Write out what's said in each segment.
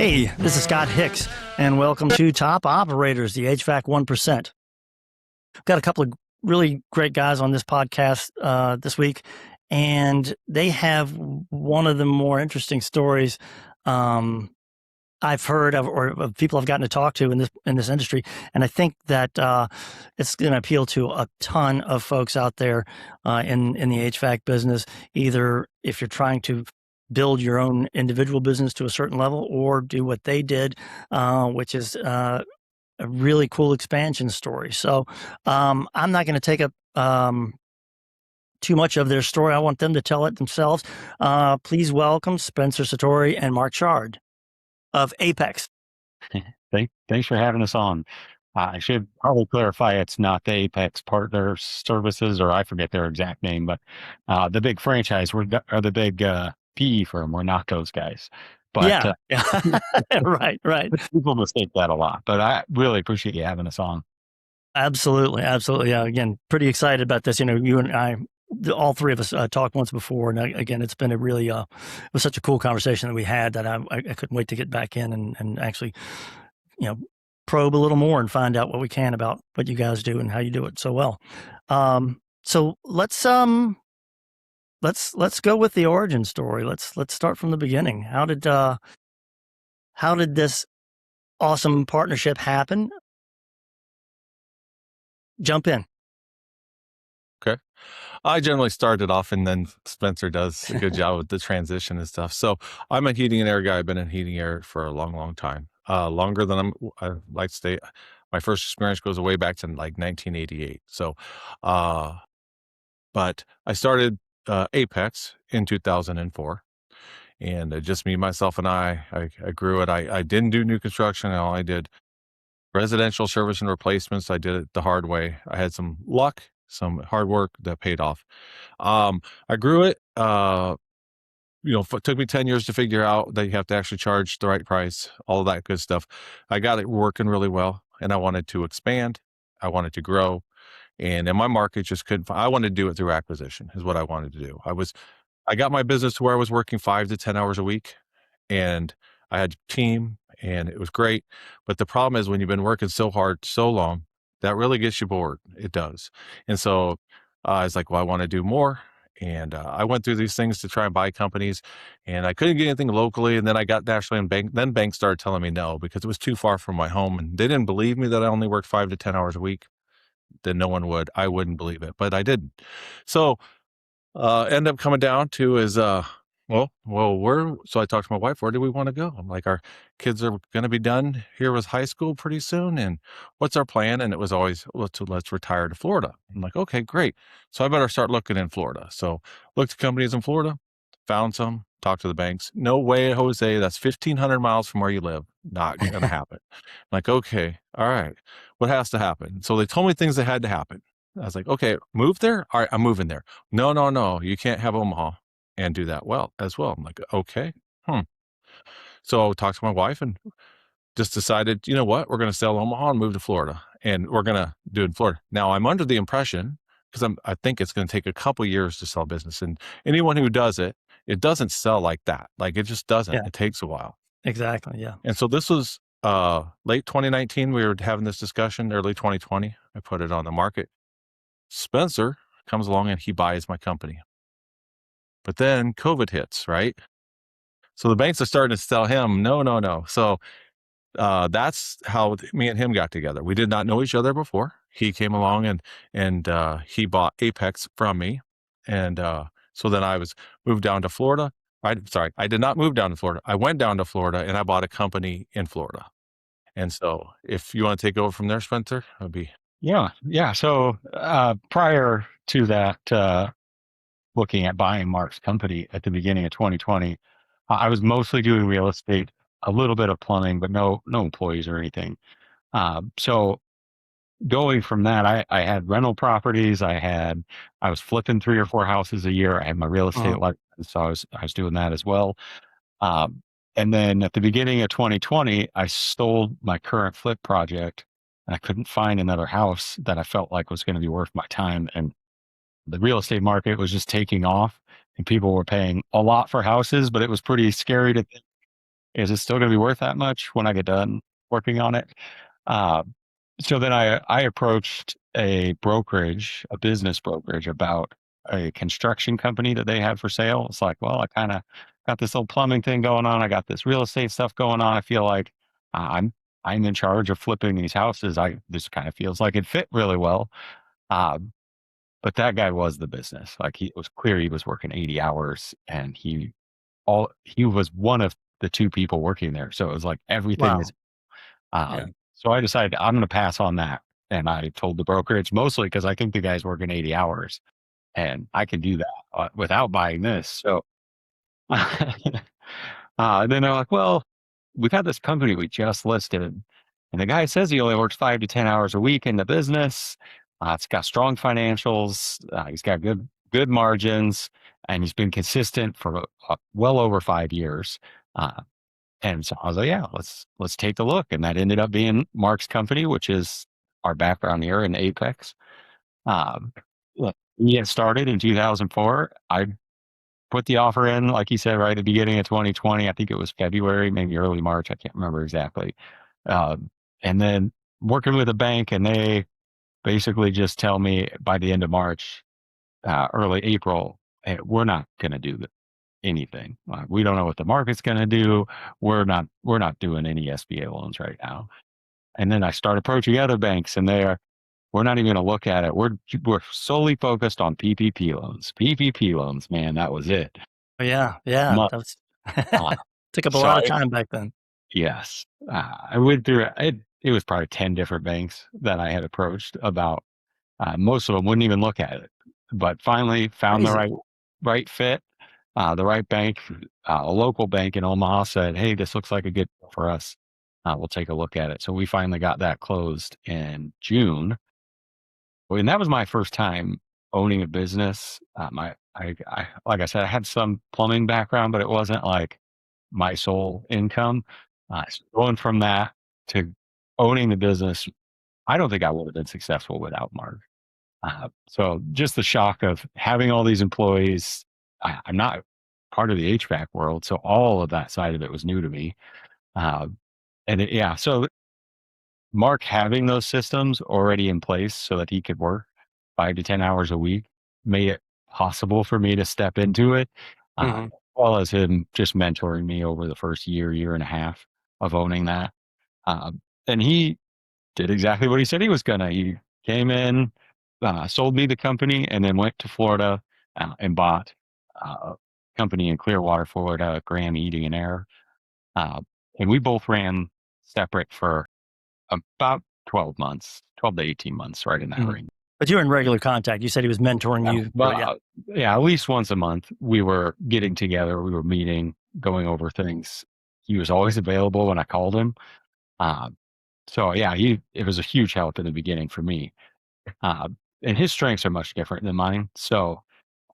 Hey, this is Scott Hicks, and welcome to Top Operators, the HVAC 1%. Got a couple of really great guys on this podcast this week, and they have one of the more interesting stories I've heard of, or of people I've gotten to talk to in this industry. And I think that it's going to appeal to a ton of folks out there in the HVAC business, either if you're trying to build your own individual business to a certain level, or do what they did, which is a really cool expansion story. So I'm not going to take up too much of their story. I want them to tell it themselves. Please welcome Spencer Satorie and Marc Chard of Apex. Thanks for having us on. I should probably clarify it's not the Apex Partner Services, or I forget their exact name, but the big franchise, or the big PE firm. We're not those guys. But yeah. Right. People mistake that a lot, but I really appreciate you having us on. Absolutely. Yeah. Again, pretty excited about this. You know, you and I, all three of us talked once before, and again, it's been a really it was such a cool conversation that we had that I couldn't wait to get back in and actually, probe a little more and find out what we can about what you guys do and how you do it so well. So let's go with the origin story. Let's start from the beginning. How did this awesome partnership happen? Jump in. Okay. I generally started off, and then Spencer does a good job with the transition and stuff. So I'm a heating and air guy. I've been in heating air for a long, long time. Longer than I like to say. My first experience goes way back to like 1988. So, but I started Apex in 2004, and just me, myself, and I grew it. I didn't do new construction. I did residential service and replacements. I did it the hard way. I had some luck, some hard work that paid off. I grew it. It took me 10 years to figure out that you have to actually charge the right price, all of that good stuff. I got it working really well, and I wanted to expand. I wanted to grow. And in my market, just couldn't. I wanted to do it through acquisition is what I wanted to do. I got my business to where I was working 5 to 10 hours a week, and I had a team, and it was great. But the problem is when you've been working so hard, so long, that really gets you bored. It does. And so I was like, well, I want to do more. And I went through these things to try and buy companies, and I couldn't get anything locally. And then I got nationally, and then banks started telling me no, because it was too far from my home. And they didn't believe me that I only worked 5 to 10 hours a week. Then no one would. I wouldn't believe it, but I didn't. So end up coming down to is so I talked to my wife, where do we want to go? I'm like, our kids are going to be done here with high school pretty soon, and what's our plan? And it was always, let's retire to Florida. I'm like, okay, great. So I better start looking in Florida. So looked at companies in Florida, found some, talked to the banks. No way, Jose, that's 1,500 miles from where you live. Not going to happen. I'm like, okay, all right. What has to happen? So they told me things that had to happen. I was like, okay, move there? All right, I'm moving there. No, you can't have Omaha and do that as well. I'm like, okay. So I talked to my wife and just decided, you know what, we're going to sell Omaha and move to Florida, and we're going to do it in Florida. Now I'm under the impression, because I think it's going to take a couple years to sell business, and anyone who does it, it doesn't sell like that. Like, it just doesn't. Yeah. It takes a while. Exactly. Yeah. And so this was late 2019. We were having this discussion. Early 2020, I put it on the market. Spencer comes along and he buys my company. But then COVID hits, right? So the banks are starting to tell him, no. So that's how me and him got together. We did not know each other before. He came along and he bought Apex from me. And so then I moved down to Florida. I did not move down to Florida. I went down to Florida and I bought a company in Florida. And so if you want to take over from there, Spencer, it'd be. Yeah. So prior to that, looking at buying Marc's company at the beginning of 2020, I was mostly doing real estate, a little bit of plumbing, but no employees or anything. So going from that, I had rental properties. I was flipping 3 or 4 houses a year. I had my real estate license, so I was doing that as well. And then at the beginning of 2020, I sold my current flip project, and I couldn't find another house that I felt like was going to be worth my time. And the real estate market was just taking off, and people were paying a lot for houses, but it was pretty scary to think is it still going to be worth that much when I get done working on it? Uh, so then I approached a brokerage, a business brokerage, about a construction company that they had for sale. It's like, well, I kind of got this little plumbing thing going on. I got this real estate stuff going on. I feel like I'm I'm in charge of flipping these houses. This kind of feels like it fit really well. Um, but that guy was the business. Like it was clear he was working 80 hours, and he was one of the two people working there. So it was like everything Wow. is Yeah. so I decided I'm going to pass on that. And I told the brokerage, mostly because I think the guy's working 80 hours and I can do that without buying this. So then they're like, well, we've had this company we just listed, and the guy says he only works 5 to 10 hours a week in the business. It's got strong financials. He's got good margins, and he's been consistent for well over 5 years. And so I was like, yeah, let's take a look. And that ended up being Mark's company, which is our background here in Apex. Um, look, we had started in 2004. I put the offer in, like you said, right at the beginning of 2020. I think it was February, maybe early March. I can't remember exactly. And then working with a bank, and they basically just tell me by the end of March, early April, hey, we're not going to do anything. We don't know what the market's going to do. We're not doing any SBA loans right now. And then I start approaching other banks, and we're not even going to look at it. We're solely focused on PPP loans. PPP loans, man, that was it. Yeah. Yeah. Month. That was Uh, took up a so lot of time back then. yes, I went through it. It was probably 10 different banks that I had approached about. Most of them wouldn't even look at it, but finally found the Crazy. right fit. The right bank, a local bank in Omaha, said, "Hey, this looks like a good deal for us. We'll take a look at it." So we finally got that closed in June. And that was my first time owning a business. Like I said, I had some plumbing background, but it wasn't like my sole income. So going from that to owning the business, I don't think I would have been successful without Mark. So just the shock of having all these employees. I'm not part of the HVAC world, so all of that side of it was new to me. Uh, yeah, so Mark having those systems already in place so that he could work 5 to 10 hours a week made it possible for me to step into it, Hmm. as well as him just mentoring me over the first year and a half of owning that. And he did exactly what he said he was gonna. He came in, sold me the company, and then went to Florida and bought a company in Clearwater, Florida, Graham Heating and Air. Uh, and we both ran separate for about 12 months, 12 to 18 months, right in that Hmm. range. But you were in regular contact. You said he was mentoring Yeah, you. but Yeah. yeah, at least once a month we were getting together. We were meeting, going over things. He was always available when I called him. Uh, so yeah, it was a huge help in the beginning for me. Uh, and his strengths are much different than mine. So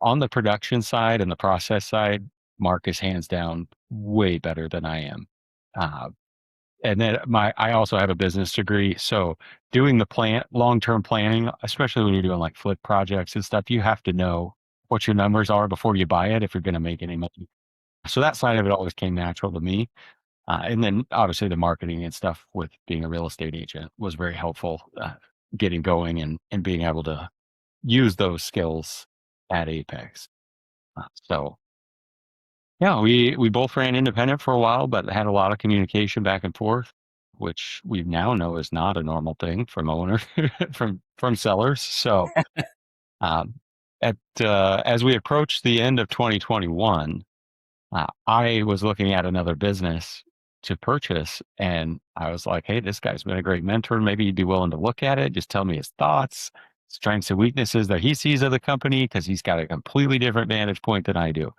on the production side and the process side, Mark is hands down way better than I am. Uh, and then I also have a business degree. So doing the long-term planning, especially when you're doing like flip projects and stuff, you have to know what your numbers are before you buy it if you're going to make any money. So that side of it always came natural to me. And then obviously the marketing and stuff with being a real estate agent was very helpful, getting going and being able to use those skills at Apex. So yeah, we both ran independent for a while, but had a lot of communication back and forth, which we now know is not a normal thing from owners from sellers. So um, as we approached the end of 2021, I was looking at another business to purchase, and I was like, "Hey, this guy's been a great mentor. Maybe he'd be willing to look at it. Just tell me his thoughts, strengths and weaknesses that he sees of the company, because he's got a completely different vantage point than I do."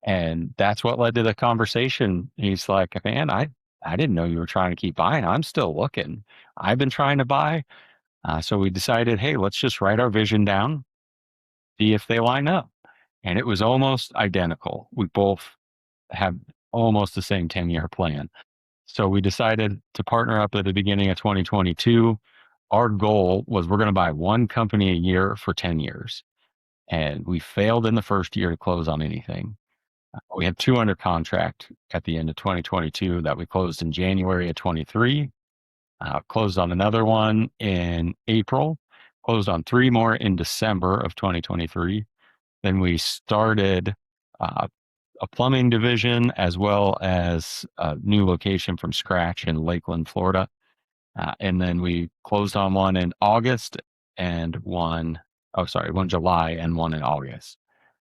And that's what led to the conversation. He's like, "Man, I didn't know you were trying to keep buying. I'm still looking. I've been trying to buy." So we decided, hey, let's just write our vision down, see if they line up. And it was almost identical. We both have almost the same 10-year plan. So we decided to partner up at the beginning of 2022. Our goal was we're going to buy one company a year for 10 years. And we failed in the first year to close on anything. We had 2 under contract at the end of 2022 that we closed in January of 23. Closed on another one in April, closed on 3 more in December of 2023. Then we started a plumbing division as well as a new location from scratch in Lakeland, Florida. And then we closed on one in August and one July and one in August.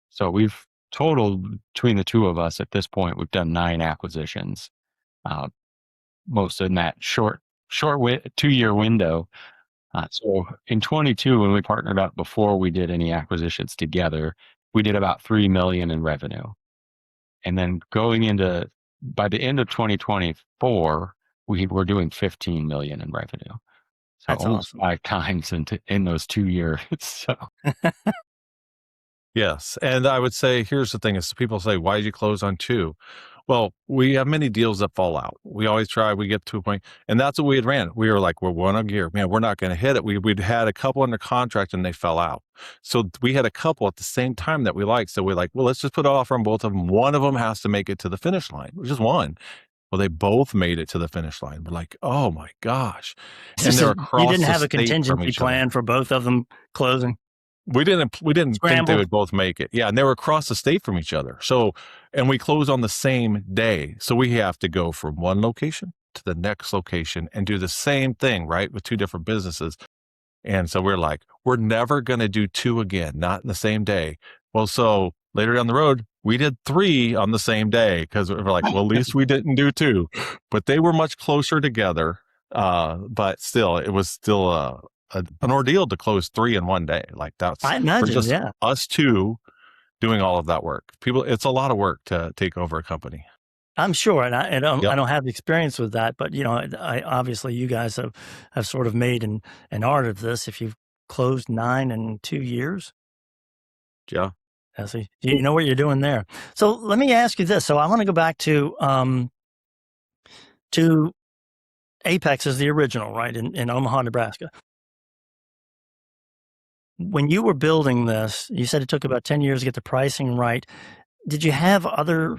So we've totaled between the two of us at this point, we've done 9 acquisitions, most in that short 2-year window. So in 22, when we partnered up before we did any acquisitions together, we did about 3 million in revenue. And then by the end of 2024, we were doing 15 million in revenue. So That's almost awesome. 5 times in those 2 years. So Yes. And I would say, here's the thing is people say, why did you close on 2? Well, we have many deals that fall out. We always try, we get to a point, and that's what we had ran. We were like, we're one a gear, man, we're not going to hit it. We'd had a couple under contract and they fell out. So we had a couple at the same time that we liked. So we're like, well, let's just put an offer on both of them. One of them has to make it to the finish line, just one. Well, they both made it to the finish line. We're like, oh my gosh. And they're You across didn't the have a state from contingency each other. plan for both of them closing. We didn't think they Scrambled. would both make it. Yeah. And they were across the state from each other. So, and we close on the same day. So we have to go from one location to the next location and do the same thing, right? With 2 different businesses. And so we're like, we're never going to do 2 again, not in the same day. Well, so later down the road, we did 3 on the same day because we're like, well, at least we didn't do 2, but they were much closer together. But still, it was still an ordeal to close 3 in one day. Like that's I for imagine, just yeah. us 2 doing all of that work. It's a lot of work to take over a company. I'm sure, and I don't Yep. have the experience with that, but I obviously you guys have sort of made an art of this. If you've closed 9 in 2 years, Yeah. so you know what you're doing there. So let me ask you this. So I want to go back to Apex as the original, right, in Omaha, Nebraska. When you were building this, you said it took about 10 years to get the pricing right. Did you have other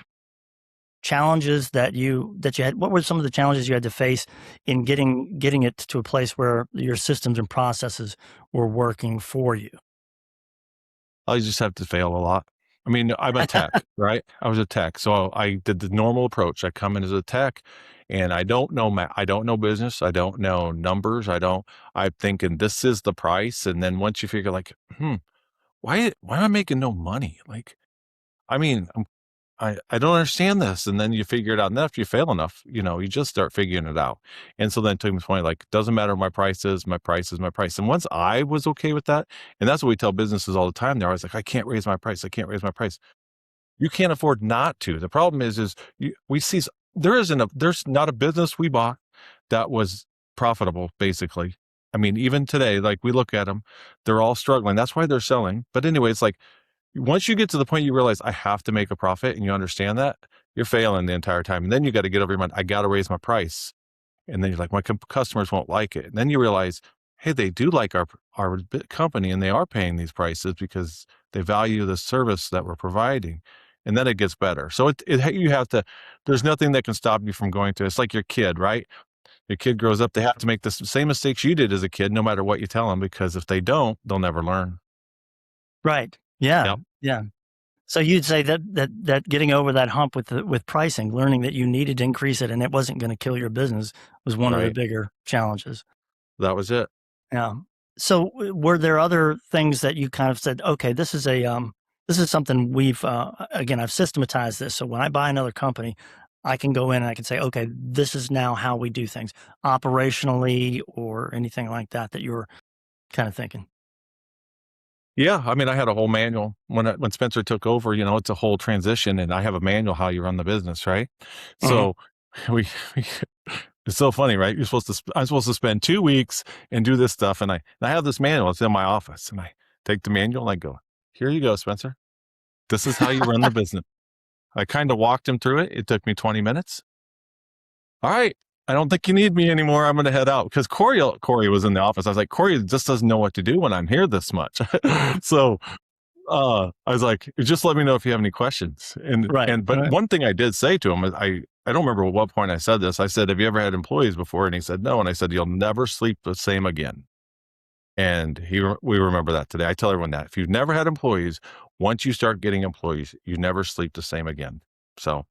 challenges that you had? What were some of the challenges you had to face in getting it to a place where your systems and processes were working for you? I just have to fail a lot. I mean, I'm a tech, right? I was a tech. So I did the normal approach. I come in as a tech and I don't know I don't know business. I don't know numbers. I'm thinking this is the price. And then once you figure like, why am I making no money? Like, I mean, I don't understand this. And then you figure it out. And then if you fail enough, you just start figuring it out. And so then to the point, like, doesn't matter my price is, my price is my price. And once I was okay with that, and that's what we tell businesses all the time. They're always like, I can't raise my price. I can't raise my price. You can't afford not to. The problem is we see there's not a business we bought that was profitable, basically. I mean, even today, like we look at them, they're all struggling. That's why they're selling. But anyway, it's like, once you get to the point you realize I have to make a profit and you understand that, you're failing the entire time. And then you got to get over your mind, I got to raise my price. And then you're like, my customers won't like it. And then you realize, hey, they do like our company and they are paying these prices because they value the service that we're providing. And then it gets better. So you have to, there's nothing that can stop you from going to, it's like your kid, right? Your kid grows up, they have to make the same mistakes you did as a kid, no matter what you tell them, because if they don't, they'll never learn. Right. Yeah. Yep. Yeah. So you'd say that getting over that hump with pricing, learning that you needed to increase it and it wasn't going to kill your business was one of the Right. bigger challenges. That was it. Yeah. So were there other things that you kind of said, okay, this is something we've, again, I've systematized this. So when I buy another company, I can go in and I can say, okay, this is now how we do things operationally or anything like that you're kind of thinking. Yeah, I mean, I had a whole manual when Spencer took over. It's a whole transition, and I have a manual how you run the business, right? Mhm. So we it's so funny, right? I'm supposed to spend 2 weeks and do this stuff, and I have this manual. It's in my office, and I take the manual and I go, "Here you go, Spencer. This is how you run the business." I kind of walked him through it. It took me 20 minutes. All right. I don't think you need me anymore. I'm going to head out because Corey was in the office. I was like, Corey just doesn't know what to do when I'm here this much. So I was like, just let me know if you have any questions. But one thing I did say to him, I don't remember at what point I said this. I said, have you ever had employees before? And he said, no. And I said, you'll never sleep the same again. And we remember that today. I tell everyone that if you've never had employees, once you start getting employees, you never sleep the same again. So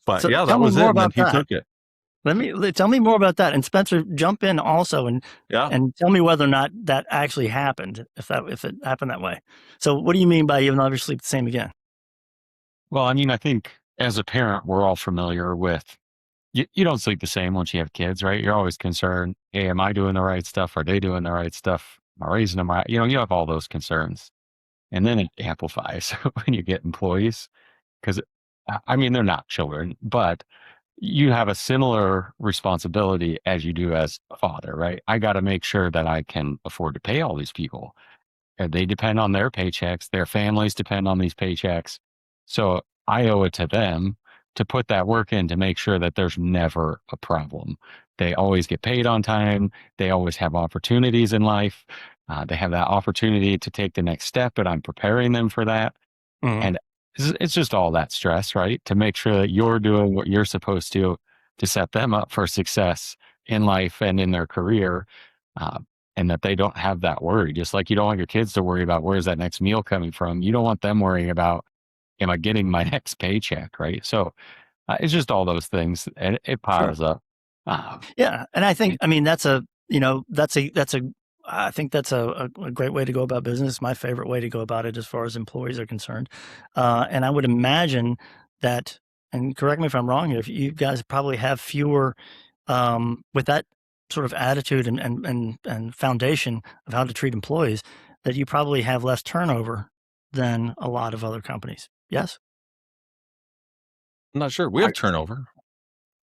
yeah, that was it. And then he took it. Tell me more about that. And Spencer, jump in also and tell me whether or not that actually happened, if it happened that way. So what do you mean by you'll never sleep the same again? Well, I mean, I think as a parent, we're all familiar with you don't sleep the same once you have kids, right? You're always concerned, hey, am I doing the right stuff? Are they doing the right stuff? Am I raising them right? You have all those concerns. And then it amplifies when you get employees because, I mean, they're not children, but you have a similar responsibility as you do as a father, right? I got to make sure that I can afford to pay all these people. And they depend on their paychecks. Their families depend on these paychecks. So I owe it to them to put that work in to make sure that there's never a problem. They always get paid on time. They always have opportunities in life. They have that opportunity to take the next step, and I'm preparing them for that. And it's just all that stress, right? To make sure that you're doing what you're supposed to set them up for success in life and in their career. And that they don't have that worry. Just like you don't want your kids to worry about where's that next meal coming from. You don't want them worrying about, am I getting my next paycheck, right? So it's just all those things, and it piles up. Yeah, and I think, I mean, I think that's a great way to go about business. My favorite way to go about it as far as employees are concerned. And I would imagine that, and correct me if I'm wrong here, if you guys probably have fewer with that sort of attitude and foundation of how to treat employees, that you probably have less turnover than a lot of other companies. Yes? I'm not sure. We have turnover.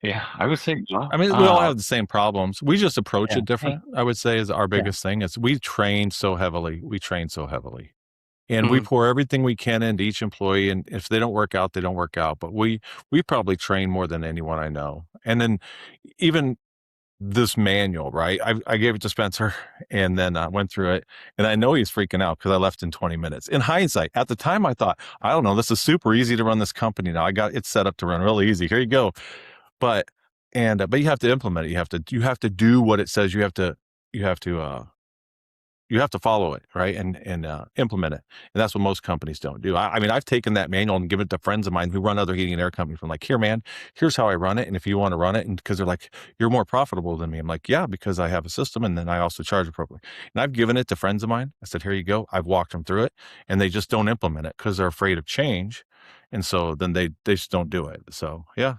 Yeah, I would say. I mean, we all have the same problems. We just approach it different. I would say is our biggest thing. Is we train so heavily. And we pour everything we can into each employee. And if they don't work out, they don't work out. But we probably train more than anyone I know. And then even this manual, right? I gave it to Spencer and then I went through it, and I know he's freaking out because I left in 20 minutes. In hindsight, at the time I thought, I don't know, this is super easy to run this company now. I got it set up to run really easy. Here you go. But you have to implement it. You have to do what it says. You have to follow it, right? And implement it. And that's what most companies don't do. I mean, I've taken that manual and given it to friends of mine who run other heating and air companies. I'm like, here, man, here's how I run it. And if you want to run it, and because they're like, you're more profitable than me. I'm like, yeah, because I have a system, and then I also charge appropriately. And I've given it to friends of mine. I said, here you go. I've walked them through it, and they just don't implement it because they're afraid of change. And so then they just don't do it. So, yeah.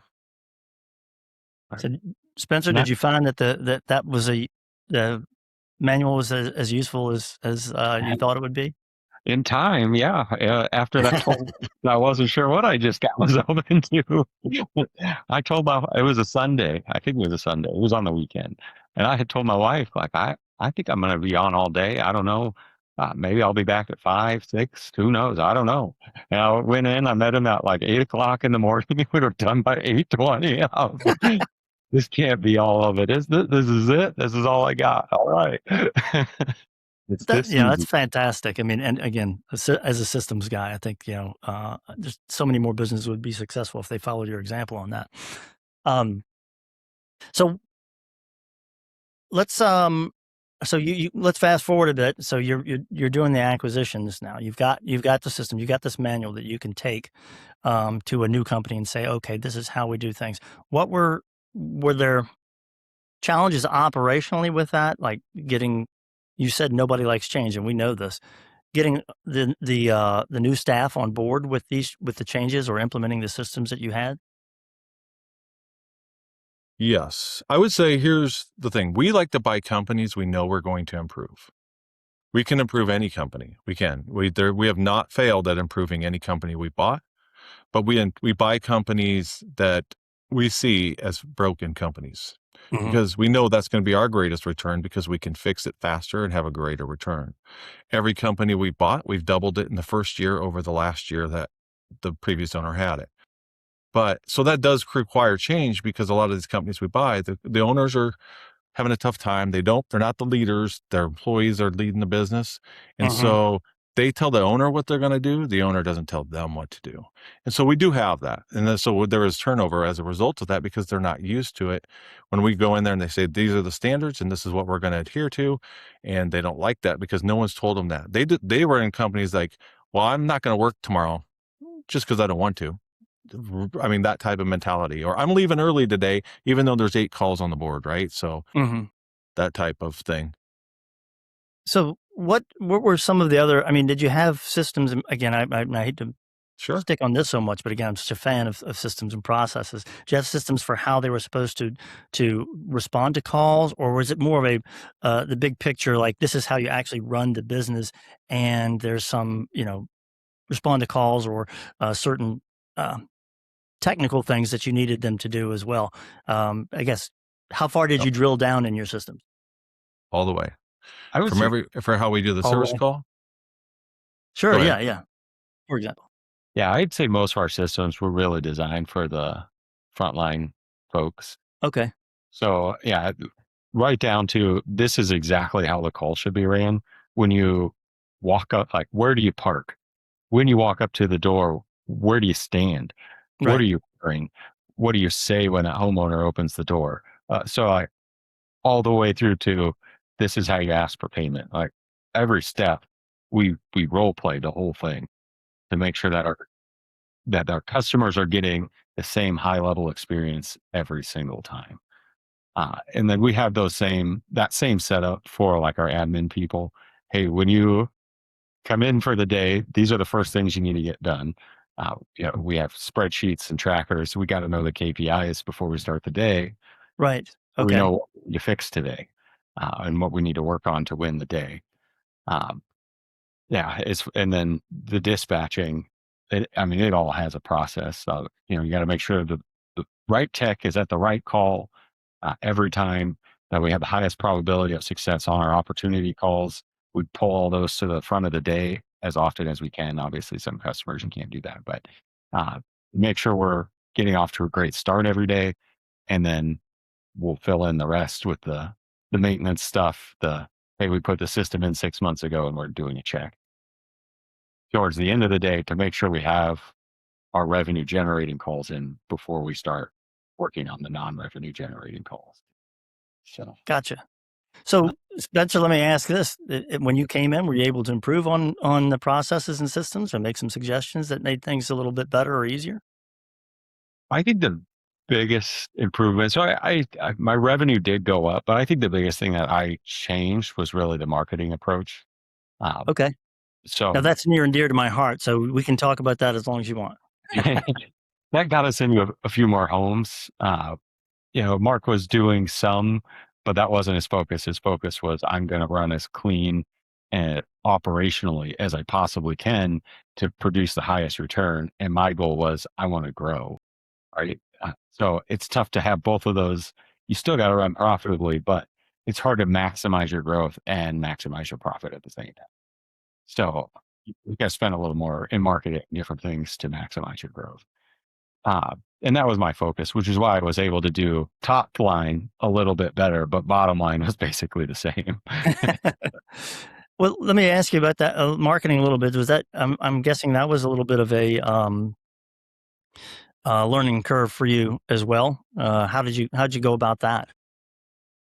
So, Spencer, did you find that that was the manual was as useful as you thought it would be? In time, yeah. After that, I wasn't sure what I just got myself into. I told it was a Sunday. I think it was a Sunday. It was on the weekend. And I had told my wife, like, I think I'm going to be on all day. I don't know. Maybe I'll be back at 5, 6, who knows? I don't know. And I went in, I met him at like 8 o'clock in the morning. We were done by 8:20. This can't be all of it. This is it. This is all I got. All right. That's fantastic. I mean, and again, as a systems guy, I think, just so many more businesses would be successful if they followed your example on that. So let's let's fast forward a bit. So you're doing the acquisitions now. You've got the system. You got this manual that you can take to a new company and say, okay, this is how we do things. What were there challenges operationally with that? Like you said nobody likes change, and we know this. Getting the new staff on board with the changes or implementing the systems that you had? Yes. I would say here's the thing. We like to buy companies we know we're going to improve. We can improve any company. We can. We have not failed at improving any company we bought, but we buy companies that we see as broken companies because we know that's going to be our greatest return because we can fix it faster and have a greater return. Every company we bought, we've doubled it in the first year over the last year that the previous owner had it. But so that does require change because a lot of these companies we buy, the owners are having a tough time. They're not the leaders. Their employees are leading the business. And so they tell the owner what they're going to do, the owner doesn't tell them what to do. And so we do have that. And then, so there is turnover as a result of that because they're not used to it. When we go in there and they say, these are the standards and this is what we're going to adhere to. And they don't like that because no one's told them that. They were in companies like, well, I'm not going to work tomorrow just because I don't want to. I mean, that type of mentality, or I'm leaving early today, even though there's 8 calls on the board, right? So that type of thing. So what were some of the other, I mean, did you have systems, again, I hate to stick on this so much, but again, I'm such a fan of systems and processes. Do you have systems for how they were supposed to respond to calls, or was it more of the big picture, like this is how you actually run the business and there's some, respond to calls or certain technical things that you needed them to do as well? I guess, how far did you drill down in your systems? All the way. I would say, For how we do the service call? Sure, yeah. For example. Yeah, I'd say most of our systems were really designed for the frontline folks. Okay. So yeah, right down to this is exactly how the call should be ran. When you walk up, like, where do you park? When you walk up to the door, where do you stand? Right. What are you wearing? What do you say when a homeowner opens the door? So all the way through to this is how you ask for payment. Like every step, we role play the whole thing to make sure that our customers are getting the same high level experience every single time. And then we have that same setup for like our admin people. Hey, when you come in for the day, these are the first things you need to get done. We have spreadsheets and trackers. We got to know the KPIs before we start the day. Right. Okay. We know what you fix today and what we need to work on to win the day. And then the dispatching, it all has a process. So, you got to make sure the right tech is at the right call every time, that we have the highest probability of success on our opportunity calls. We pull all those to the front of the day as often as we can. Obviously, some customers you can't do that, but make sure we're getting off to a great start every day, and then we'll fill in the rest with the maintenance stuff. Hey, we put the system in 6 months ago and we're doing a check towards the end of the day to make sure we have our revenue generating calls in before we start working on the non-revenue generating calls. So gotcha. So Spencer, let me ask this: when you came in, were you able to improve on the processes and systems, or make some suggestions that made things a little bit better or easier? I think the biggest improvement, so my revenue did go up, but I think the biggest thing that I changed was really the marketing approach. Okay. So now that's near and dear to my heart, so we can talk about that as long as you want. that got us into a few more homes. Mark was doing some, but that wasn't his focus. His focus was, I'm going to run as clean and operationally as I possibly can to produce the highest return. And my goal was, I want to grow. Right. So it's tough to have both of those. You still got to run profitably, but it's hard to maximize your growth and maximize your profit at the same time. So you got to spend a little more in marketing, different things to maximize your growth. And that was my focus, which is why I was able to do top line a little bit better, but bottom line was basically the same. Well, let me ask you about that marketing a little bit. Was that, I'm guessing that was a little bit of a learning curve for you as well. How'd you go about that?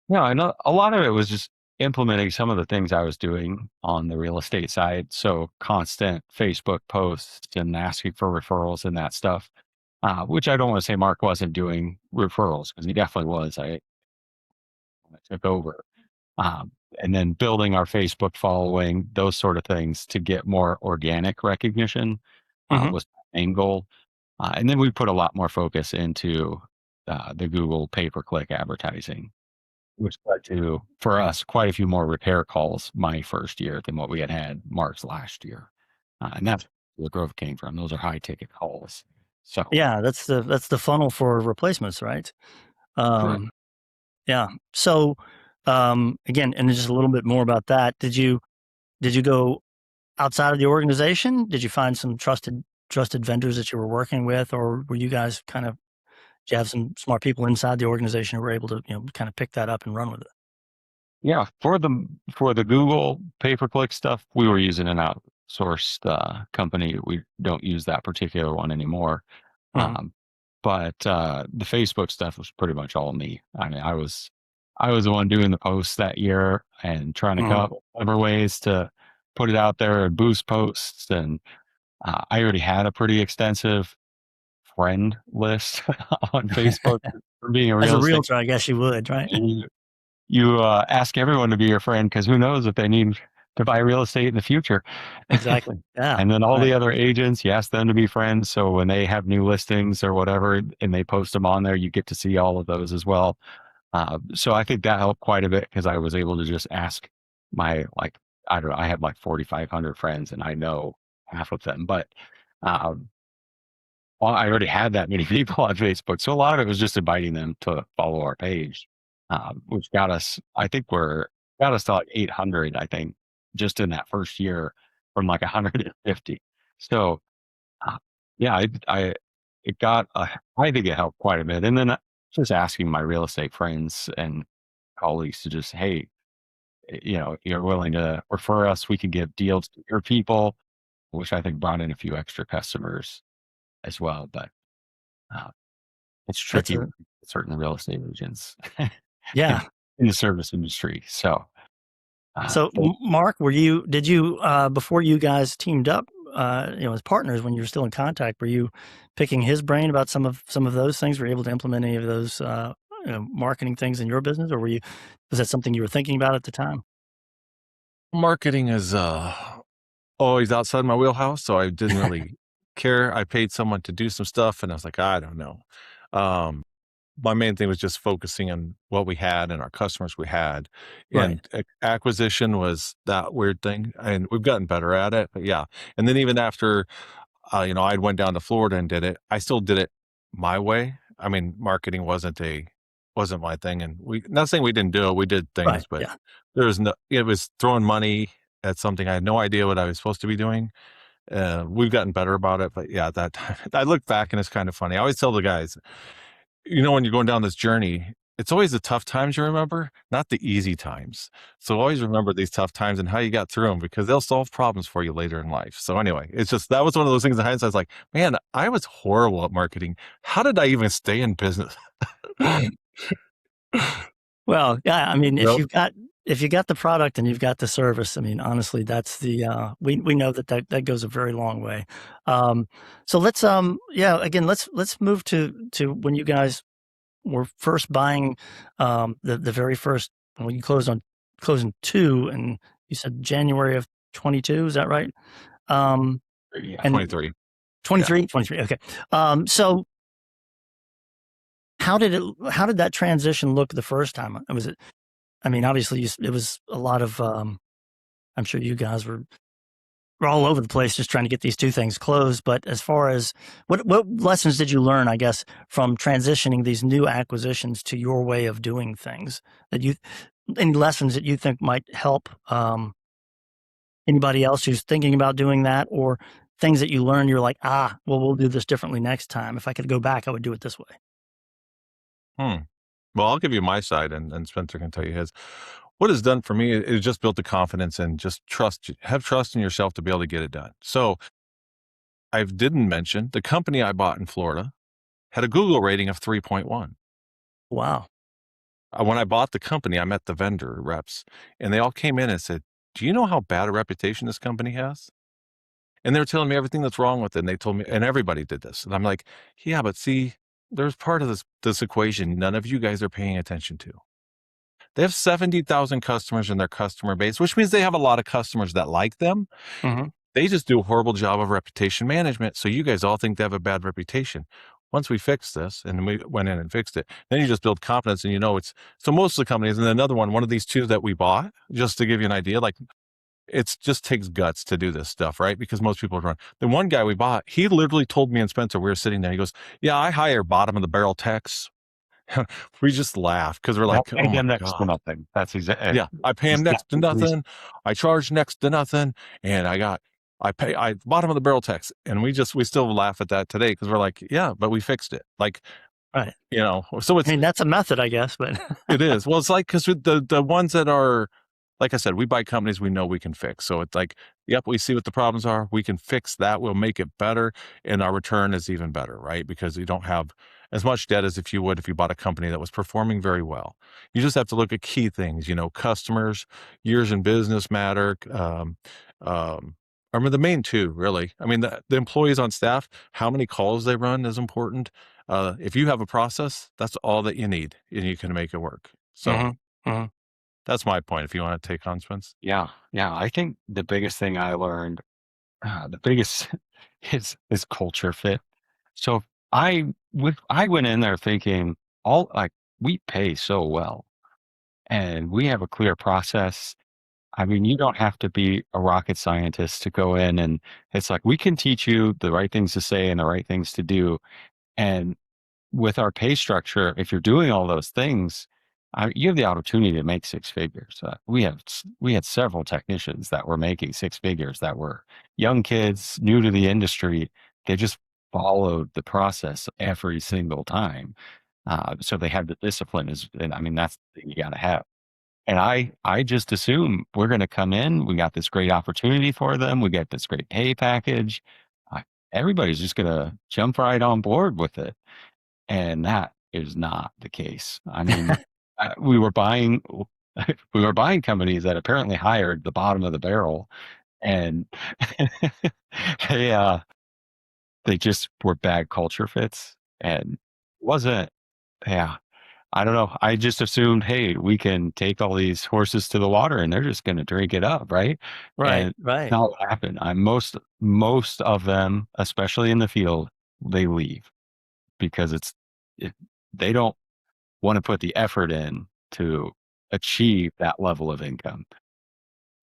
Yeah, I know a lot of it was just implementing some of the things I was doing on the real estate side. So constant Facebook posts and asking for referrals and that stuff, which I don't want to say Mark wasn't doing referrals, because he definitely was. I took over. And then building our Facebook following, those sort of things to get more organic recognition was the main goal. And then we put a lot more focus into the Google pay-per-click advertising, which led to, for us, quite a few more repair calls my first year than what we had Mark's last year. And that's where the growth came from. Those are high ticket calls. So yeah, that's the funnel for replacements, right? Yeah. So again, and just a little bit more about that. Did you go outside of the organization? Did you find some trusted vendors that you were working with, or were you guys did you have some smart people inside the organization who were able to, kind of pick that up and run with it? Yeah, for the Google pay-per-click stuff, we were using an sourced company. We don't use that particular one anymore. Mhm. But the Facebook stuff was pretty much all me. I mean, I was the one doing the posts that year and trying to come Mhm. up with other ways to put it out there and boost posts. And I already had a pretty extensive friend list on Facebook for being a As a real estate. realtor, I guess you would, right? You ask everyone to be your friend because who knows if they need to buy real estate in the future. Exactly. Yeah. And then all Right. the other agents, you ask them to be friends. So when they have new listings or whatever and they post them on there, you get to see all of those as well. So I think that helped quite a bit because I was able to just ask my, like, I don't know, I have like 4,500 friends and I know half of them, but um, well, I already had that many people on Facebook. So a lot of it was just inviting them to follow our page, which got us, I think got us to like 800, I think, just in that first year from like 150. So, uh, yeah, it got, I think it helped quite a bit. And then just asking my real estate friends and colleagues to just, hey, you're willing to refer us, we can give deals to your people, which I think brought in a few extra customers as well. But uh, it's That's tricky a with certain real estate agents in, yeah. in the service industry. So, So, but Mark, did you, before you guys teamed up, as partners when you were still in contact, were you picking his brain about some of those things? Were you able to implement any of those, marketing things in your business, or was that something you were thinking about at the time? Marketing is always outside my wheelhouse, so I didn't really care. I paid someone to do some stuff, and I was like, I don't know. Um, my main thing was just focusing on what we had and our customers we had, Right. and acquisition was that weird thing, and we've gotten better at it. But yeah, and then even after I went down to Florida and did it. I still did it my way. I mean, marketing wasn't my thing, and not saying we didn't do it. We did Right. things, but Yeah. it was throwing money at something I had no idea what I was supposed to be doing. We've gotten better about it, but yeah, at that time, I look back and it's kind of funny. I always tell the guys, when you're going down this journey, it's always the tough times you remember, not the easy times. So always remember these tough times and how you got through them because they'll solve problems for you later in life. So anyway, it's just that was one of those things in hindsight. I was like, man, I was horrible at marketing. How did I even stay in business? Well, yeah, I mean, Yep. if you got the product and you've got the service, I mean, honestly, that's we know that goes a very long way. So let's again, let's move to when you guys were first buying the very first when you closing two, and you said January of 22, is that right? yeah, And 23. Yeah. 23, okay. So how did that transition look the first time? I mean, obviously it was a lot of I'm sure you guys were all over the place just trying to get these two things closed. But as far as what lessons did you learn, I guess, from transitioning these new acquisitions to your way of doing things, any lessons that you think might help anybody else who's thinking about doing that, or things that you learned, you're like, well, we'll do this differently next time. If I could go back, I would do it this way. Hmm. Well, I'll give you my side, and Spencer can tell you his. What it's done for me is just built the confidence and just have trust in yourself to be able to get it done. So I didn't mention the company I bought in Florida had a Google rating of 3.1. Wow. When I bought the company, I met the vendor reps, and they all came in and said, "Do you know how bad a reputation this company has?" And they were telling me everything that's wrong with it. And they told me, and everybody did this. And I'm like, yeah, but see, there's part of this equation none of you guys are paying attention to. They have 70,000 customers in their customer base, which means they have a lot of customers that like them. Hmm. They just do a horrible job of reputation management. So you guys all think they have a bad reputation. Once we fixed this and we went in and fixed it, then you just build confidence and it's so most of the companies, and another one of these two that we bought, just to give you an idea, like it just takes guts to do this stuff, right? Because most people run. The one guy we bought, he literally told me and Spencer, we were sitting there, he goes, yeah, I hire bottom of the barrel techs. We just laughed because we're I'll like, pay oh my them next to God. nothing. That's exactly. Yeah, I pay him next to nothing. I charge next to nothing. And I bottom of the barrel tax. And we still laugh at that today because we're like, yeah, but we fixed it. Like, Right. so I mean, that's a method, I guess, but it is. Well, it's like, because the ones that are like I said, we buy companies we know we can fix. So it's like, yep, we see what the problems are. We can fix that. We'll make it better. And our return is even better, right? Because you don't have as much debt as if you would if you bought a company that was performing very well. You just have to look at key things, customers, years in business matter. I mean, the main two, really. I mean, the employees on staff, how many calls they run is important. If you have a process, that's all that you need, and you can make it work. So Hmm. Hmm. that's my point. If you want to take on, Spence. Yeah. Yeah. I think the biggest thing I learned, the biggest is culture fit. So I went in there thinking all like we pay so well and we have a clear process. I mean, you don't have to be a rocket scientist to go in, and it's like we can teach you the right things to say and the right things to do. And with our pay structure, if you're doing all those things, you have the opportunity to make six figures. We had several technicians that were making six figures that were young kids, new to the industry. They just followed the process every single time. So they had the discipline and I mean, that's the thing you got to have. And I just assume we're going to come in. We got this great opportunity for them. We get this great pay package. Uh, Everybody's just going to jump right on board with it. And that is not the case. I mean, we were buying we were buying companies that apparently hired the bottom of the barrel, and they they just were bad culture fits, and wasn't. Yeah, I don't know. I just assumed, hey, we can take all these horses to the water, and they're just going to drink it up, right? Right. And Right. not what happened. Most of them, especially in the field, they leave because it, they don't want to put the effort in to achieve that level of income.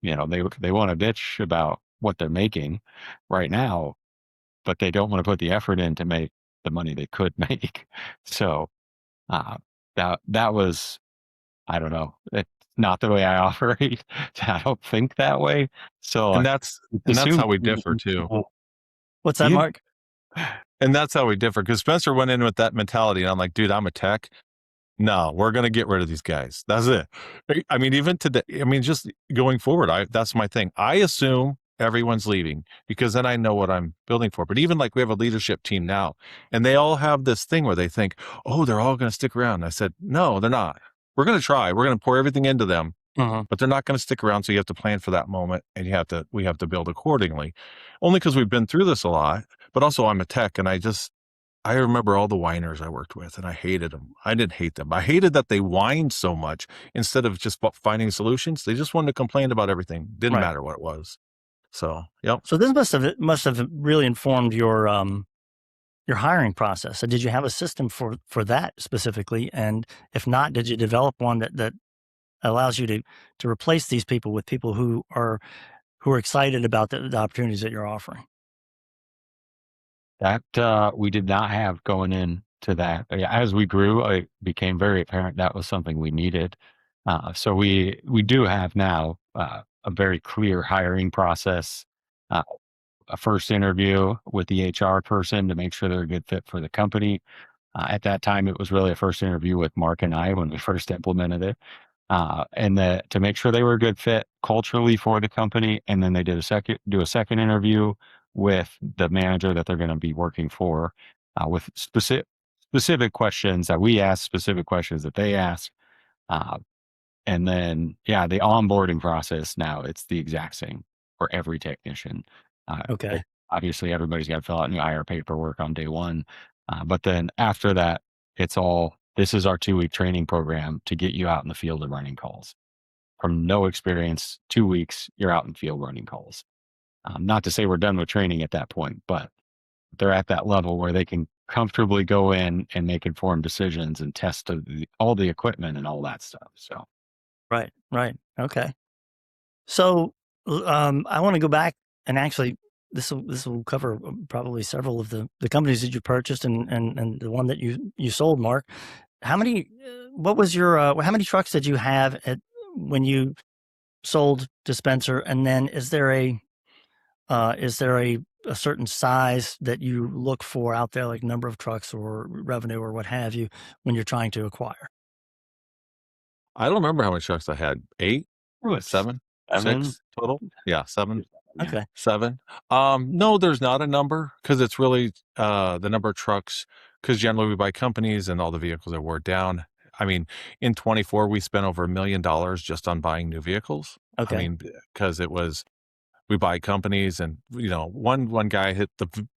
They want to bitch about what they're making right now, but they don't want to put the effort in to make the money they could make. So uh, that was, I don't know, it's not the way I operate. I don't think that way. So And I that's assume. how we differ too. What's that, You Mark? and that's how we differ because Spencer went in with that mentality, and I'm like, dude, I'm a tech. No, we're going to get rid of these guys. That's it. I mean, even today, I mean, just going forward, that's my thing. I assume everyone's leaving because then I know what I'm building for. But even like we have a leadership team now, and they all have this thing where they think, oh, they're all going to stick around. And I said, no, they're not. We're going to try. We're going to pour everything into them, Hmm. but they're not going to stick around. So you have to plan for that moment, and we have to build accordingly. Only because we've been through this a lot, but also I'm a tech, and I remember all the whiners I worked with, and I hated them. I didn't hate them. I hated that they whined so much instead of just finding solutions. They just wanted to complain about everything. Didn't Right. matter what it was. So, yep. So this must have really informed your hiring process. So did you have a system for that specifically? And if not, did you develop one that allows you to replace these people with people who are excited about the opportunities that you're offering? That we did not have going into that. As we grew, it became very apparent that was something we needed. So we do have now a very clear hiring process, uh, a first interview with the HR person to make sure they're a good fit for the company. At that time, it was really a first interview with Mark and I when we first implemented it, to make sure they were a good fit culturally for the company. And then they do a second interview with the manager that they're going to be working for, with specific questions that we ask, specific questions that they ask. Uh, and then, yeah, the onboarding process now it's the exact same for every technician. Okay. Obviously, everybody's got to fill out new hire paperwork on day one, but then after that, it's all this is our 2-week training program to get you out in the field and running calls. From no experience, 2 weeks, you're out in the field running calls. Not to say we're done with training at that point, but they're at that level where they can comfortably go in and make informed decisions and test all the equipment and all that stuff. So. Right. Right. Okay. So I want to go back and actually this will cover probably several of the companies that you purchased and the one that you sold, Mark. How many? What was your? How many trucks did you have when you sold to Spencer? And then is there a certain size that you look for out there, like number of trucks or revenue or what have you, when you're trying to acquire? I don't remember how many trucks I had. 8? Seven, Seven? six total. Yeah, seven. Yeah. Okay. Seven. No, there's not a number because it's really the number of trucks. Because generally we buy companies and all the vehicles are wore down. I mean, in 24 we spent over $1 million just on buying new vehicles. I Okay. mean, because we buy companies, and one guy hit the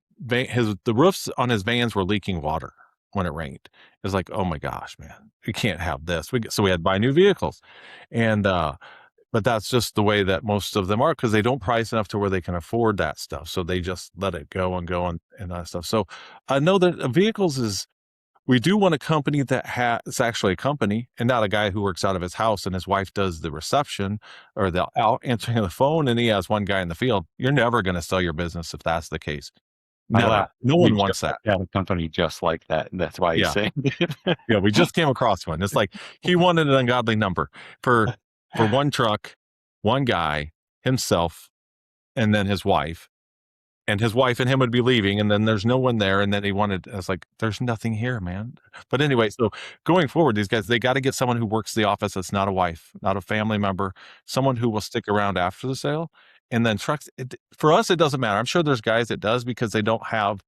roofs on his vans were leaking water when it rained. It's like, oh my gosh, man, we can't have this. So we had to buy new vehicles, and but that's just the way that most of them are because they don't price enough to where they can afford that stuff. So they just let it go and that stuff. So I know that vehicles is, we do want a company that it's actually a company and not a guy who works out of his house and his wife does the reception or the out answering the phone and he has one guy in the field. You're never going to sell your business if that's the case. Never. No one wants that. Have a company just like that. And that's why he's saying it. Yeah, we just came across one. It's like he wanted an ungodly number for one truck, one guy, himself, and then his wife. And his wife and him would be leaving, and then there's no one there. And then I was like, there's nothing here, man. But anyway, so going forward, these guys, they got to get someone who works the office that's not a wife, not a family member, someone who will stick around after the sale. And then trucks, for us, it doesn't matter. I'm sure there's guys it does because they don't have,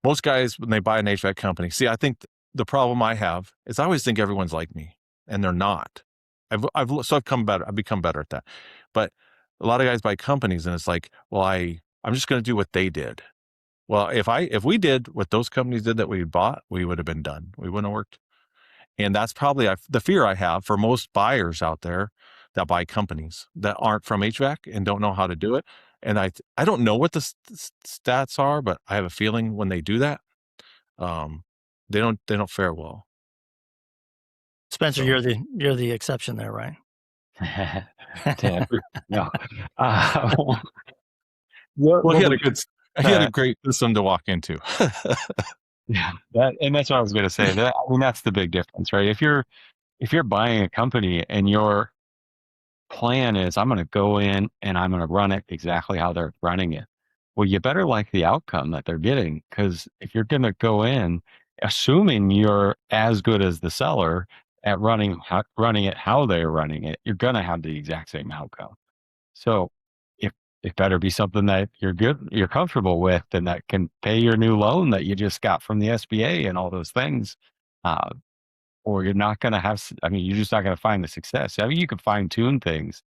most guys, when they buy an HVAC company, see, I think the problem I have is I always think everyone's like me, and they're not. I've become better at that. But a lot of guys buy companies, and it's like, well, I'm just going to do what they did. Well, if we did what those companies did that we bought, we would have been done. We wouldn't have worked. And that's probably the fear I have for most buyers out there that buy companies that aren't from HVAC and don't know how to do it. And I don't know what the stats are, but I have a feeling when they do that, they don't fare well. Spencer, So. you're the exception there, right? No. Well, he had a great system to walk into. Yeah, and that's what I was going to say. That's the big difference, right? If you're buying a company and your plan is, I'm going to go in and I'm going to run it exactly how they're running it. Well, you better like the outcome that they're getting, because if you're going to go in assuming you're as good as the seller at running it how they're running it, you're going to have the exact same outcome. So it better be something that you're comfortable with, and that can pay your new loan that you just got from the SBA and all those things. Or you're not going to have, you're just not going to find the success. You can fine tune things,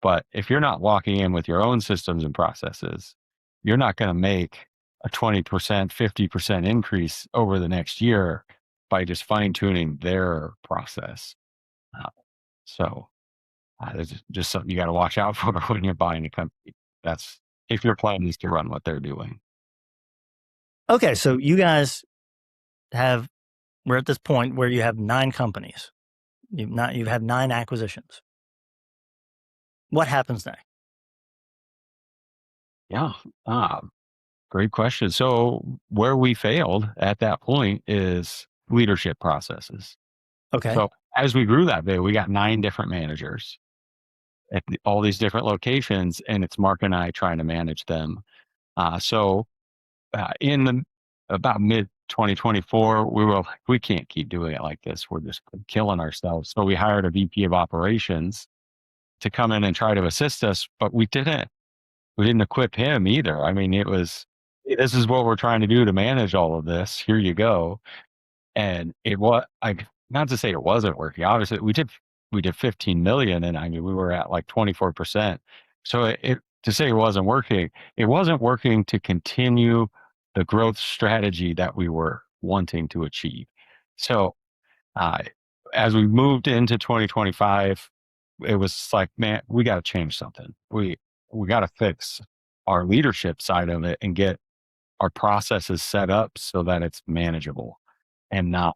but if you're not walking in with your own systems and processes, you're not going to make a 20%, 50% increase over the next year by just fine tuning their process. So there's just something you got to watch out for when you're buying a company. That's if your plan is to run what they're doing. Okay, so you guys we're at this point where you have 9 companies. You've had 9 acquisitions. What happens next? Yeah, great question. So where we failed at that point is leadership processes. Okay. So as we grew that big, we got 9 different managers at all these different locations, and it's Mark and I trying to manage them. In about mid 2024, we were like, we can't keep doing it like this. We're just killing ourselves. So we hired a VP of operations to come in and try to assist us, but we didn't equip him either. It was, this is what we're trying to do to manage all of this. Here you go. And it was, not to say it wasn't working. Obviously we did 15 million, and we were at like 24%. So to say it wasn't working to continue the growth strategy that we were wanting to achieve. So as we moved into 2025, it was like, man, we got to change something. We got to fix our leadership side of it and get our processes set up so that it's manageable and not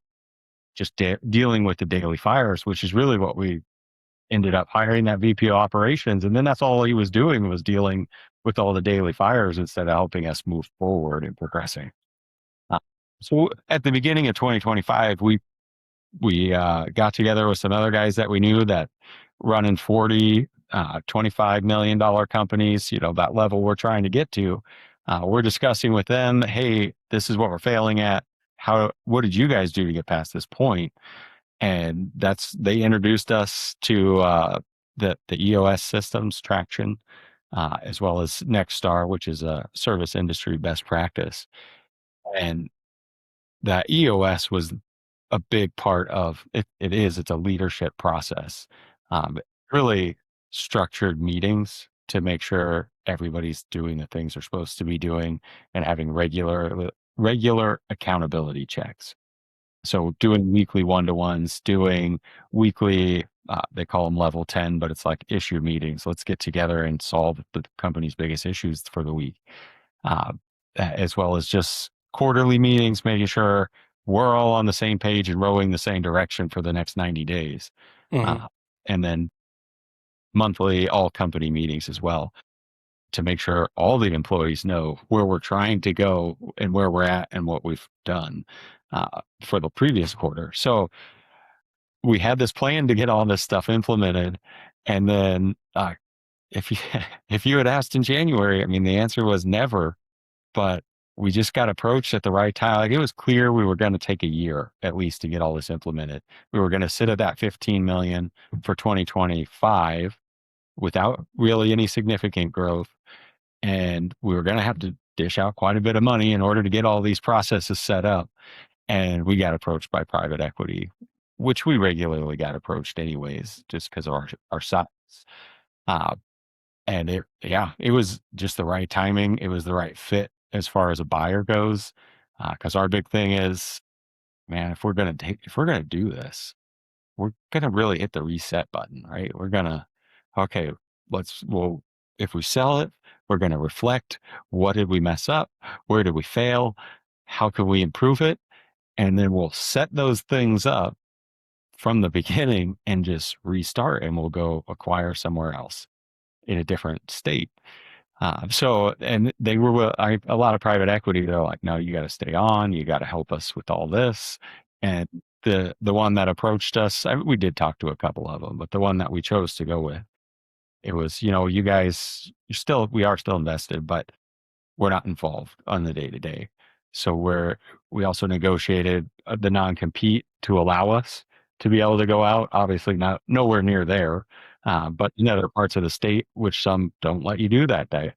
just dealing with the daily fires, which is really what we ended up hiring that VP of operations. And then that's all he was doing, was dealing with all the daily fires instead of helping us move forward and progressing. So at the beginning of 2025, we got together with some other guys that we knew that running 40, $25 million companies, that level we're trying to get to. We're discussing with them, hey, this is what we're failing at. What did you guys do to get past this point? And they introduced us to the EOS systems traction, as well as Nexstar, which is a service industry best practice. And that EOS was a big part of it. It's a leadership process. Really structured meetings to make sure everybody's doing the things they're supposed to be doing and having regular accountability checks. So doing weekly one-to-ones, doing weekly, they call them level 10, but it's like issue meetings. Let's get together and solve the company's biggest issues for the week. As well as just quarterly meetings, making sure we're all on the same page and rowing the same direction for the next 90 days. And then monthly all company meetings as well, to make sure all the employees know where we're trying to go and where we're at and what we've done for the previous quarter. So we had this plan to get all this stuff implemented. And then if you had asked in January, I mean, the answer was never, but we just got approached at the right time. Like, it was clear we were going to take a year at least to get all this implemented. We were going to sit at that 15 million for 2025 without really any significant growth. And we were going to have to dish out quite a bit of money in order to get all these processes set up. And we got approached by private equity, which we regularly got approached anyways, just because of our size. And it was just the right timing. It was the right fit as far as a buyer goes. Because our big thing is, man, if we're gonna do this, we're gonna really hit the reset button, right? We're gonna, okay, if we sell it, we're gonna reflect, what did we mess up? Where did we fail? How can we improve it? And then we'll set those things up from the beginning and just restart, and we'll go acquire somewhere else in a different state. And they were a lot of private equity. They're like, no, you got to stay on. You got to help us with all this. And the one that approached us, we did talk to a couple of them, but the one that we chose to go with, it was, you guys, we are still invested, but we're not involved on the day to day. So we also negotiated the non-compete to allow us to be able to go out. Obviously, not nowhere near there, but in other parts of the state, which some don't let you do that day.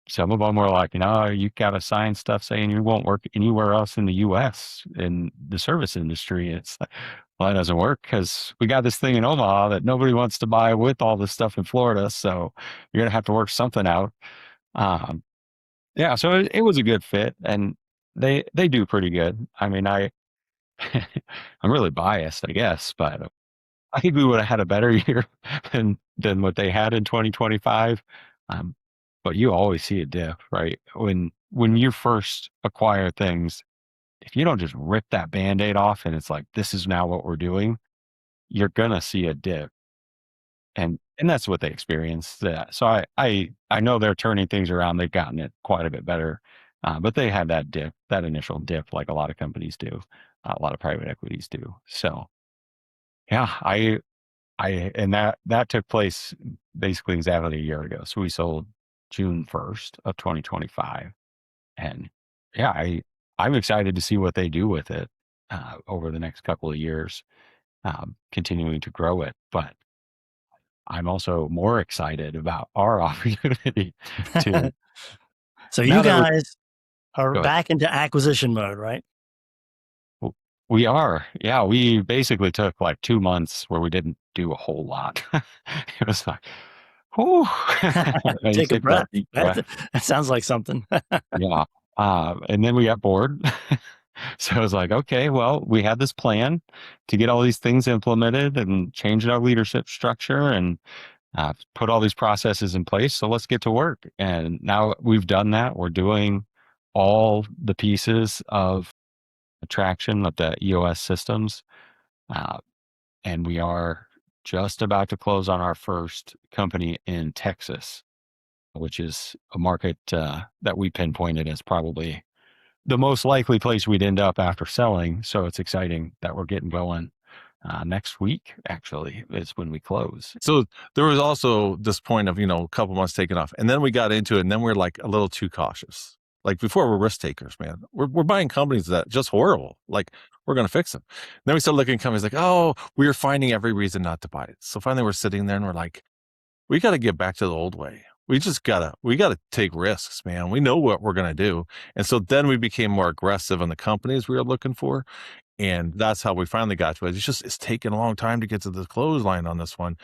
Some of them were like, you got to sign stuff saying you won't work anywhere else in the U.S. in the service industry. It's like, well, that doesn't work because we got this thing in Omaha that nobody wants to buy with all this stuff in Florida. So you're going to have to work something out. So it was a good fit, and they do pretty good. I mean, I'm really biased, I guess, but I think we would have had a better year than what they had in 2025. But you always see a dip, right? When you first acquire things, if you don't just rip that Band-Aid off and it's like, this is now what we're doing, you're gonna see a dip. And that's what they experienced. So I know they're turning things around. They've gotten it quite a bit better. But they had that dip, that initial dip, like a lot of companies do, a lot of private equities do. So yeah, and that took place basically exactly a year ago. So we sold June 1st of 2025. And yeah, I'm excited to see what they do with it over the next couple of years, continuing to grow it. But I'm also more excited about our opportunity to. So you guys are back into acquisition mode, right? We are. Yeah, we basically took like 2 months where we didn't do a whole lot. It was like, whew. Take a breath. That sounds like something. Yeah. And then we got bored. So I was like, okay, well, we had this plan to get all these things implemented and change our leadership structure and put all these processes in place. So let's get to work. And now we've done that. We're doing all the pieces of attraction of the EOS systems. And we are just about to close on our first company in Texas, which is a market that we pinpointed as probably the most likely place we'd end up after selling. So it's exciting that we're getting going. Next week, actually, is when we close. So there was also this point of, a couple months taken off. And then we got into it, and then we're like a little too cautious. Like before, we're risk takers, man. We're buying companies that just horrible. Like we're going to fix them. Then we started looking at companies like, oh, we were finding every reason not to buy it. So finally we're sitting there and we're like, we got to get back to the old way. We gotta take risks, man. We know what we're going to do. And so then we became more aggressive on the companies we were looking for. And that's how we finally got to it. It's taken a long time to get to the clothesline on this one,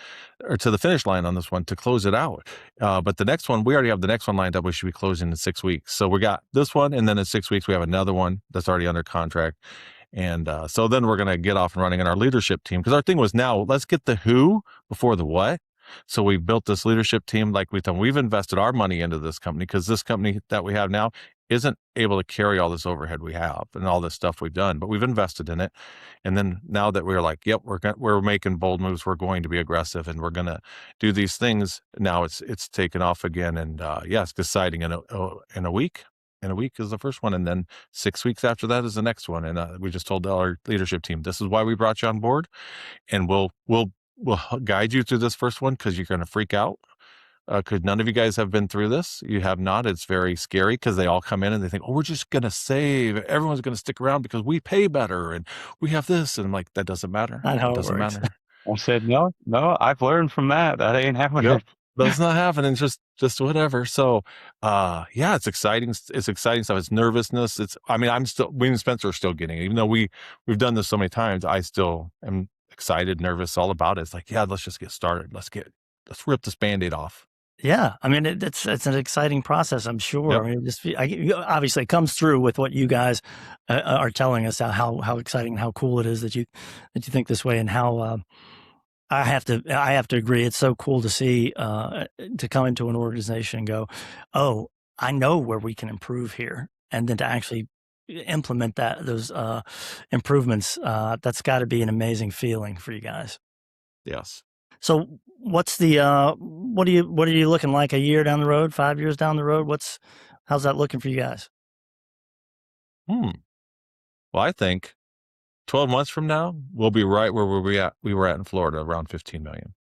or to the finish line on this one to close it out. But the next one, we already have the next one lined up. We should be closing in 6 weeks. So we got this one. And then in 6 weeks, we have another one that's already under contract. And so then we're going to get off and running in our leadership team. Because our thing was, now let's get the who before the what. So we built this leadership team like we've done. We've invested our money into this company because this company that we have now isn't able to carry all this overhead we have and all this stuff we've done, but we've invested in it. And then now that we're like, yep, we're making bold moves, we're going to be aggressive, and we're going to do these things. Now it's taken off again, and yeah, it's deciding in a week. In a week is the first one, and then 6 weeks after that is the next one. And we just told our leadership team, this is why we brought you on board, and we'll guide you through this first one because you're going to freak out. Because none of you guys have been through this. You have not. It's very scary because they all come in and they think, oh, we're just going to save. Everyone's going to stick around because we pay better and we have this. And I'm like, that doesn't matter. I know It doesn't matter. I said, no, I've learned from that. That ain't happening. Yep. That's not happening. Just whatever. So, yeah, it's exciting. It's exciting stuff. It's nervousness. We and Spencer are still getting it. Even though we've done this so many times, I still am excited, nervous, all about it. It's like, yeah, let's just get started. Let's rip this Band-Aid off. Yeah, I mean, it's an exciting process, I'm sure. Yep. I mean, obviously it comes through with what you guys are telling us how exciting, how cool it is that you think this way, and how I have to agree. It's so cool to see to come into an organization and go, oh, I know where we can improve here, and then to actually implement those improvements. That's got to be an amazing feeling for you guys. Yes. So what's the what are you looking like a year down the road, 5 years down the road? How's that looking for you guys? Well, I think 12 months from now, we'll be right where we were at in Florida, around 15 million.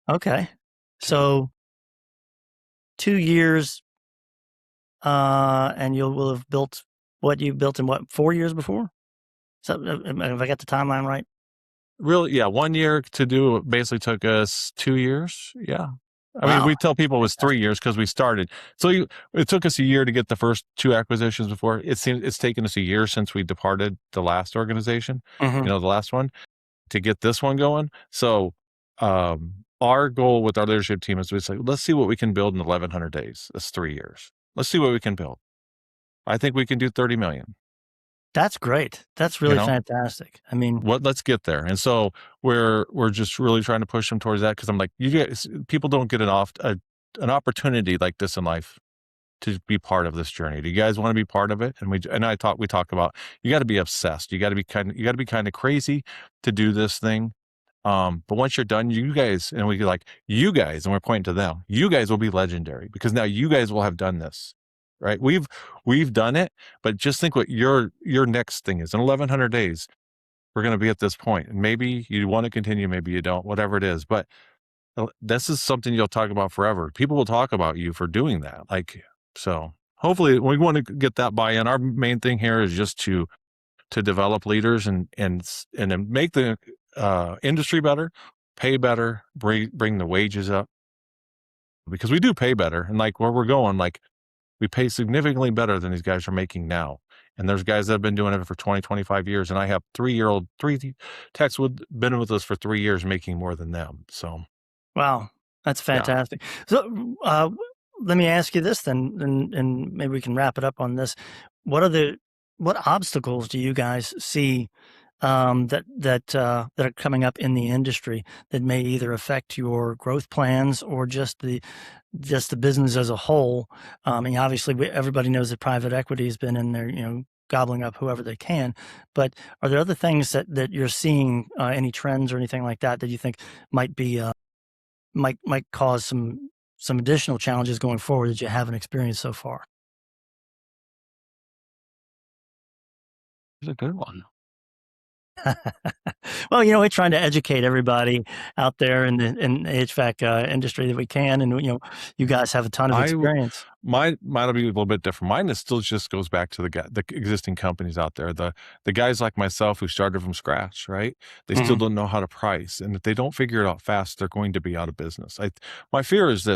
Okay. So 2 years, and will have built what you built in 4 years before? So have I got the timeline right? Really? Yeah. 1 year to do basically took us 2 years. Yeah. I Wow. mean, we tell people it was 3 years because we started. So it took us a year to get the first 2 acquisitions before. It seems it's taken us a year since we departed the last organization, Mhm. the last one, to get this one going. So our goal with our leadership team is to say, let's see what we can build in 1,100 days. That's 3 years. Let's see what we can build. I think we can do 30 million. That's great. That's really fantastic. I mean, let's get there. And so we're just really trying to push them towards that, because I'm like, you guys, people don't get an opportunity like this in life to be part of this journey. Do you guys want to be part of it? And we talk about, you got to be obsessed. You got to be kind of crazy to do this thing. But once you're done, you guys, and we like, you guys, and we're pointing to them, you guys will be legendary because now you guys will have done this. Right. We've done it, but just think what your next thing is. In 1,100 days, we're going to be at this point, and maybe you want to continue, maybe you don't, whatever it is. But this is something you'll talk about forever. People will talk about you for doing that. So hopefully we want to get that buy-in. Our main thing here is just to develop leaders and make the industry better, pay better, bring the wages up, because we do pay better. And like where we're going, like, we pay significantly better than these guys are making now. And there's guys that have been doing it for 20, 25 years. And I have three techs been with us for 3 years making more than them. So. Wow, that's fantastic. Yeah. So let me ask you this then, and maybe we can wrap it up on this. What obstacles do you guys see that are coming up in the industry that may either affect your growth plans or just the business as a whole? I mean, obviously, everybody knows that private equity has been in there, gobbling up whoever they can. But are there other things that you're seeing, any trends or anything like that you think might be might cause some additional challenges going forward that you haven't experienced so far? It's a good one. Well, we're trying to educate everybody out there in the HVAC industry that we can, and you guys have a ton of experience. Mine might be a little bit different. Mine is still just goes back to the existing companies out there, the guys like myself who started from scratch, right? They still don't know how to price, and if they don't figure it out fast, they're going to be out of business. My fear is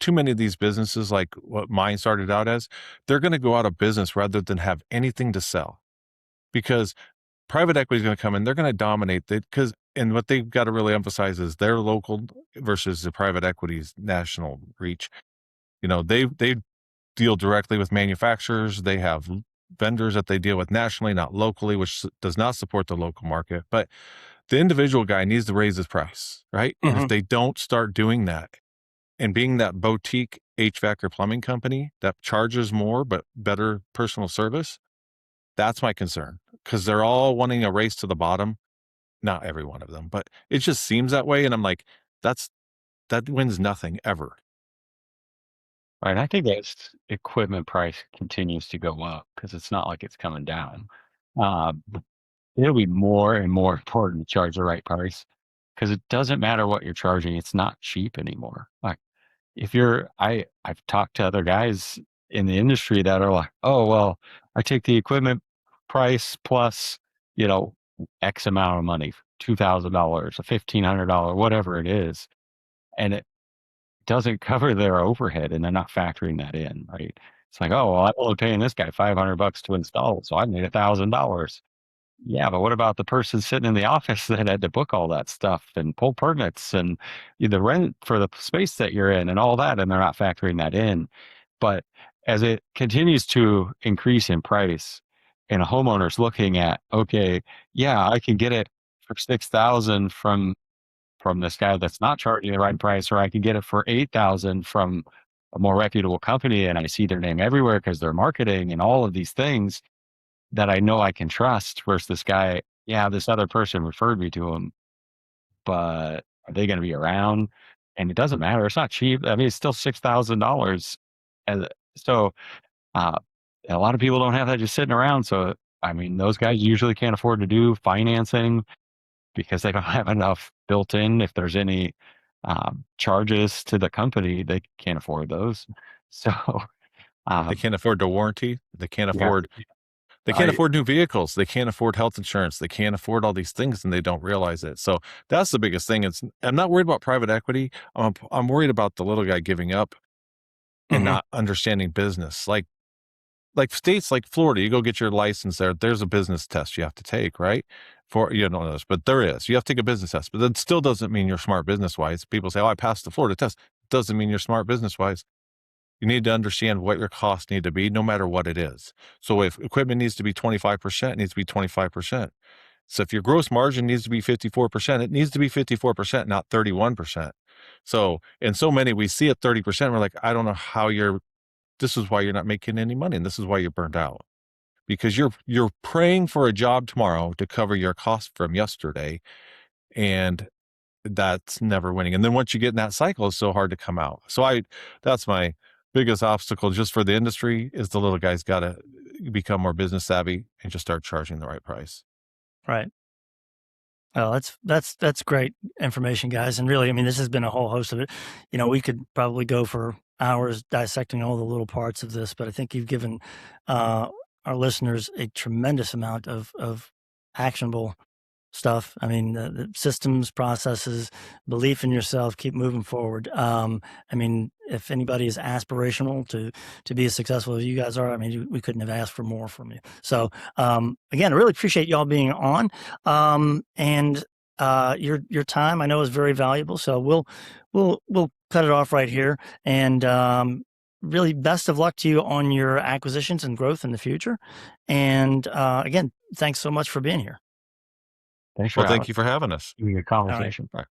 too many of these businesses, like what mine started out as, they're going to go out of business rather than have anything to sell, because private equity is going to come in. They're going to dominate it and what they've got to really emphasize is their local versus the private equity's national reach. They deal directly with manufacturers. They have vendors that they deal with nationally, not locally, which does not support the local market. But the individual guy needs to raise his price, right? And if they don't start doing that and being that boutique HVAC or plumbing company that charges more but better personal service, that's my concern, because they're all wanting a race to the bottom. Not every one of them, but it just seems that way. And I'm like, that wins nothing ever. Right. I think that equipment price continues to go up because it's not like it's coming down. It'll be more and more important to charge the right price, because it doesn't matter what you're charging. It's not cheap anymore. Like I've talked to other guys in the industry that are like, oh, well, I take the equipment price plus, X amount of money, $2,000, $1,500, whatever it is. And it doesn't cover their overhead, and they're not factoring that in, right? It's like, oh, well, I'm only paying this guy $500 to install, so I made $1,000. Yeah, but what about the person sitting in the office that had to book all that stuff and pull permits and the rent for the space that you're in and all that, and they're not factoring that in. But as it continues to increase in price, and a homeowner's looking at, okay, yeah, I can get it for $6,000 from this guy that's not charging the right price, or I can get it for $8,000 from a more reputable company, and I see their name everywhere because they're marketing and all of these things that I know I can trust, versus this guy, yeah, this other person referred me to him, but are they going to be around? And it doesn't matter. It's not cheap. I mean, it's still $6,000. And so a lot of people don't have that just sitting around. So, I mean, those guys usually can't afford to do financing because they don't have enough built in. If there's any charges to the company, they can't afford those. So They can't afford the warranty. They can't afford new vehicles. They can't afford health insurance. They can't afford all these things, and they don't realize it. So that's the biggest thing. I'm not worried about private equity. I'm worried about the little guy giving up and not understanding business. Like states like Florida, you go get your license there. There's a business test you have to take, right? You don't know this, but there is. You have to take a business test, but that still doesn't mean you're smart business wise. People say, "Oh, I passed the Florida test." Doesn't mean you're smart business wise. You need to understand what your costs need to be, no matter what it is. So if equipment needs to be 25%, it needs to be 25%. So if your gross margin needs to be 54%, it needs to be 54%, not 31%. So in so many, we see it 30%. We're like, I don't know how this is why you're not making any money. And this is why you're burned out, because you're praying for a job tomorrow to cover your cost from yesterday. And that's never winning. And then once you get in that cycle, it's so hard to come out. So that's my biggest obstacle just for the industry, is the little guy's got to become more business savvy and just start charging the right price. Right. Oh, that's great information, guys. And really, I mean, this has been a whole host of it. We could probably go for hours dissecting all the little parts of this, but I think you've given our listeners a tremendous amount of actionable stuff. I mean, the systems, processes, belief in yourself, keep moving forward. I mean, if anybody is aspirational to be as successful as you guys are, I mean, we couldn't have asked for more from you. So, again, I really appreciate y'all being on. And your time, I know, is very valuable. So we'll cut it off right here. And really, best of luck to you on your acquisitions and growth in the future. And again, thanks so much for being here. Thanks for thank you for having us. having a conversation. All right.